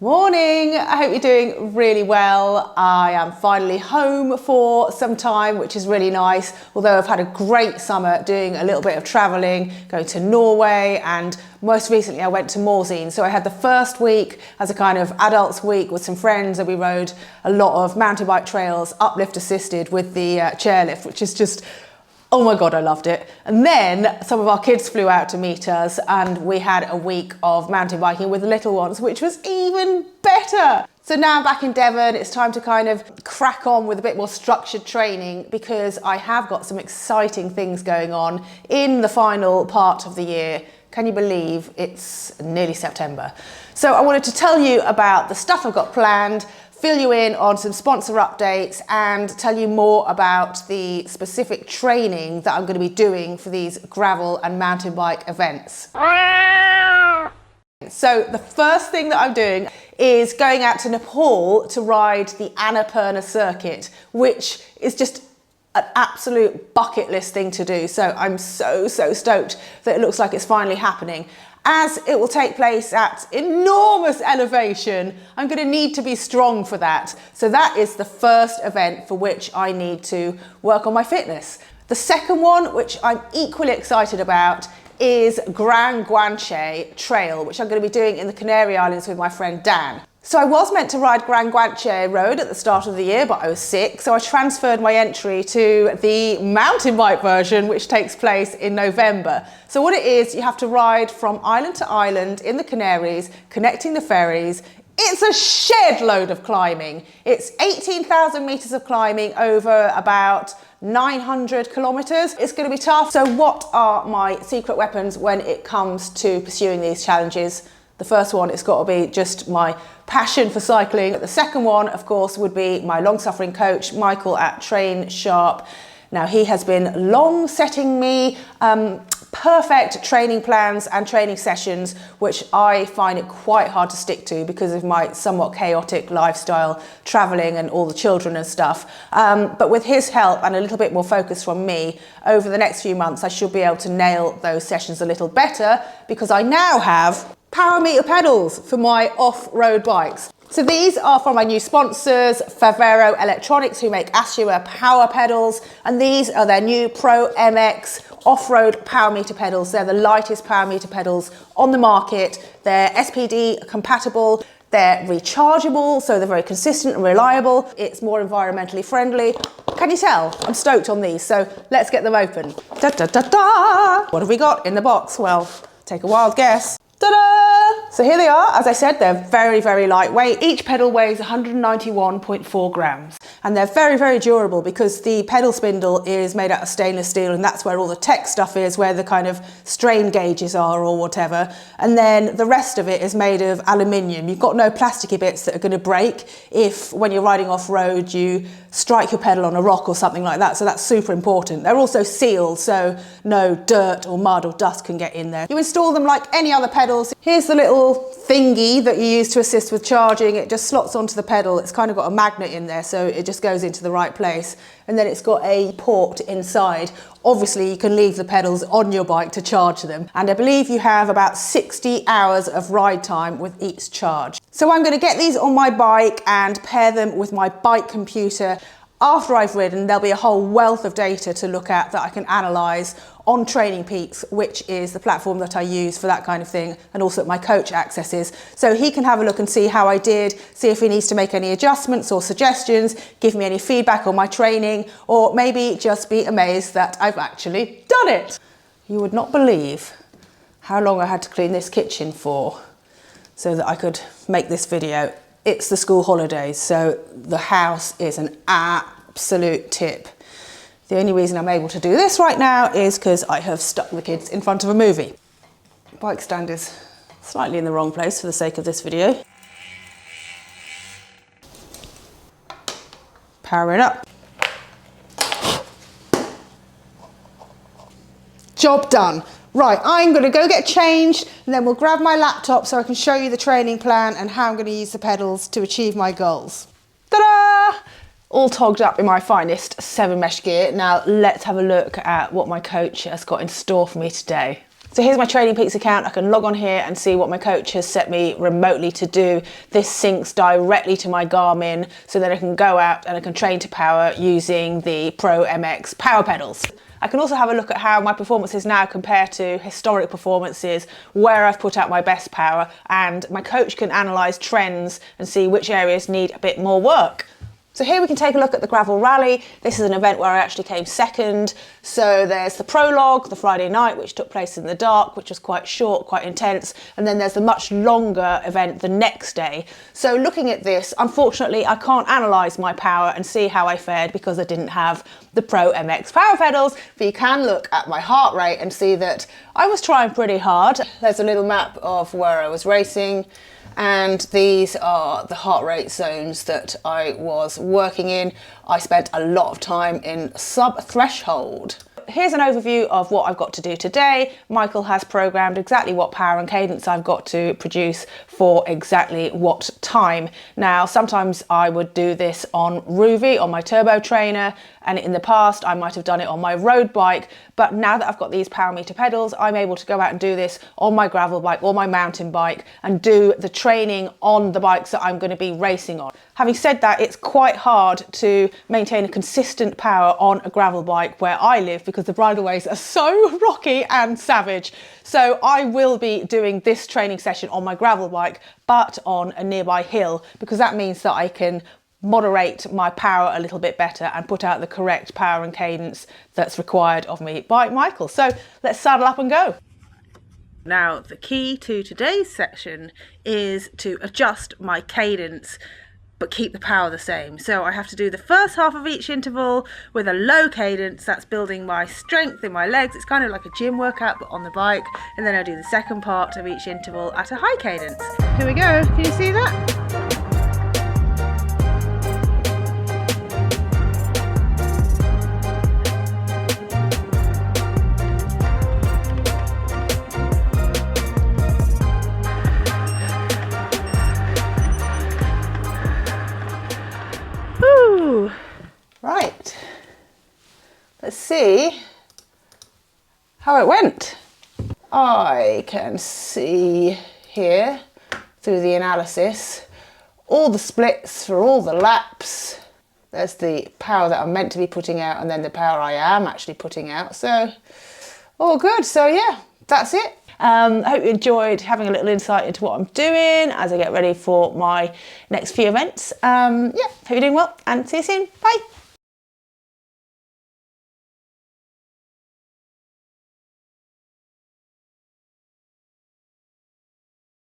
Morning, I hope you're doing really well. I am finally home for some time, which is really nice. Although I've had a great summer doing a little bit of traveling, going to Norway, and most recently I went to Morzine. So I had the first week as a kind of adults week with some friends, and we rode a lot of mountain bike trails, uplift assisted with the chairlift, which is just, oh my God, I loved it. And then some of our kids flew out to meet us and we had a week of mountain biking with the little ones, which was even better. So now I'm back in Devon, it's time to kind of crack on with a bit more structured training because I have got some exciting things going on in the final part of the year. Can you believe it's nearly September? So I wanted to tell you about the stuff I've got planned, fill you in on some sponsor updates and tell you more about the specific training that I'm going to be doing for these gravel and mountain bike events. So the first thing that I'm doing is going out to Nepal to ride the Annapurna circuit, which is just an absolute bucket list thing to do. So I'm so stoked that it looks like it's finally happening. As it will take place at enormous elevation, I'm going to need to be strong for that. So that is the first event for which I need to work on my fitness. The second one, which I'm equally excited about, is Grand Guanche Trail, which I'm going to be doing in the Canary Islands with my friend Dan. So I was meant to ride Grand Guanche Road at the start of the year, but I was sick, so I transferred my entry to the mountain bike version, which takes place in November. So what it is, you have to ride from island to island in the Canaries, connecting the ferries. It's a shed load of climbing. It's 18,000 meters of climbing over about 900 kilometers. It's going to be tough. So what are my secret weapons when it comes to pursuing these challenges? The first one, it's got to be just my passion for cycling. The second one, of course, would be my long-suffering coach, Michael at Train Sharp. Now, he has been long setting me perfect training plans and training sessions, which I find it quite hard to stick to because of my somewhat chaotic lifestyle, traveling and all the children and stuff. But with his help and a little bit more focus from me, over the next few months, I should be able to nail those sessions a little better because I now have power meter pedals for my off-road bikes. So these are from my new sponsors, Favero Electronics, who make Assioma power pedals, and these are their new Pro MX off-road power meter pedals. They're the lightest power meter pedals on the market. They're SPD compatible, they're rechargeable, so they're very consistent and reliable. It's more environmentally friendly. Can you tell? I'm stoked on these, so let's get them open. Da, da, da, da. What have we got in the box? Well, take a wild guess. Ta-da! So here they are. As I said, they're very lightweight. Each pedal weighs 191.4 grams. And they're very durable because the pedal spindle is made out of stainless steel, and that's where all the tech stuff is, where the kind of strain gauges are or whatever. And then the rest of it is made of aluminium. You've got no plasticky bits that are going to break if, when you're riding off-road, you strike your pedal on a rock or something like that. So that's super important. They're also sealed, so no dirt or mud or dust can get in there. You install them like any other pedals. Here's the little thingy that you use to assist with charging. It just slots onto the pedal. It's kind of got a magnet in there, so it just goes into the right place. And then it's got a port inside. Obviously, you can leave the pedals on your bike to charge them. And I believe you have about 60 hours of ride time with each charge. So I'm going to get these on my bike and pair them with my bike computer. After I've ridden, there'll be a whole wealth of data to look at that I can analyse on Training Peaks, which is the platform that I use for that kind of thing, and also my coach accesses. So he can have a look and see how I did, see if he needs to make any adjustments or suggestions, give me any feedback on my training, or maybe just be amazed that I've actually done it. You would not believe how long I had to clean this kitchen for so that I could make this video. It's the school holidays, so the house is an absolute tip. The only reason I'm able to do this right now is because I have stuck the kids in front of a movie. Bike stand is slightly in the wrong place for the sake of this video. Power it up. Job done. Right, I'm going to go get changed and then we'll grab my laptop so I can show you the training plan and how I'm going to use the pedals to achieve my goals. Ta-da! All togged up in my finest 7 mesh gear. Now let's have a look at what my coach has got in store for me today. So here's my Training Peaks account. I can log on here and see what my coach has set me remotely to do. This syncs directly to my Garmin so that I can go out and I can train to power using the Pro MX power pedals. I can also have a look at how my performances now compare to historic performances, where I've put out my best power, and my coach can analyse trends and see which areas need a bit more work. So here we can take a look at the gravel rally. This is an event where I actually came second. So there's the prologue, the Friday night, which took place in the dark, which was quite short, quite intense. And then there's the much longer event the next day. So looking at this, unfortunately, I can't analyse my power and see how I fared because I didn't have the Pro MX power pedals. But you can look at my heart rate and see that I was trying pretty hard. There's a little map of where I was racing. And these are the heart rate zones that I was working in. I spent a lot of time in sub-threshold. Here's an overview of what I've got to do today. Michael has programmed exactly what power and cadence I've got to produce for exactly what time. Now, sometimes I would do this on Ruvi, on my turbo trainer, and in the past I might have done it on my road bike, but now that I've got these power meter pedals, I'm able to go out and do this on my gravel bike or my mountain bike and do the training on the bikes that I'm going to be racing on. Having said that, it's quite hard to maintain a consistent power on a gravel bike where I live because the bridleways are so rocky and savage. So I will be doing this training session on my gravel bike, but on a nearby hill, because that means that I can moderate my power a little bit better and put out the correct power and cadence that's required of me by Michael. So let's saddle up and go. Now, the key to today's section is to adjust my cadence but keep the power the same. So I have to do the first half of each interval with a low cadence. That's building my strength in my legs. It's kind of like a gym workout but on the bike. And then I do the second part of each interval at a high cadence. Here we go. Can you see that? Right, let's see how it went. I can see here through the analysis all the splits for all the laps. There's the power that I'm meant to be putting out and then the power I am actually putting out. So all good. So yeah, that's it. I hope you enjoyed having a little insight into what I'm doing as I get ready for my next few events. Yeah, hope you're doing well and see you soon. Bye.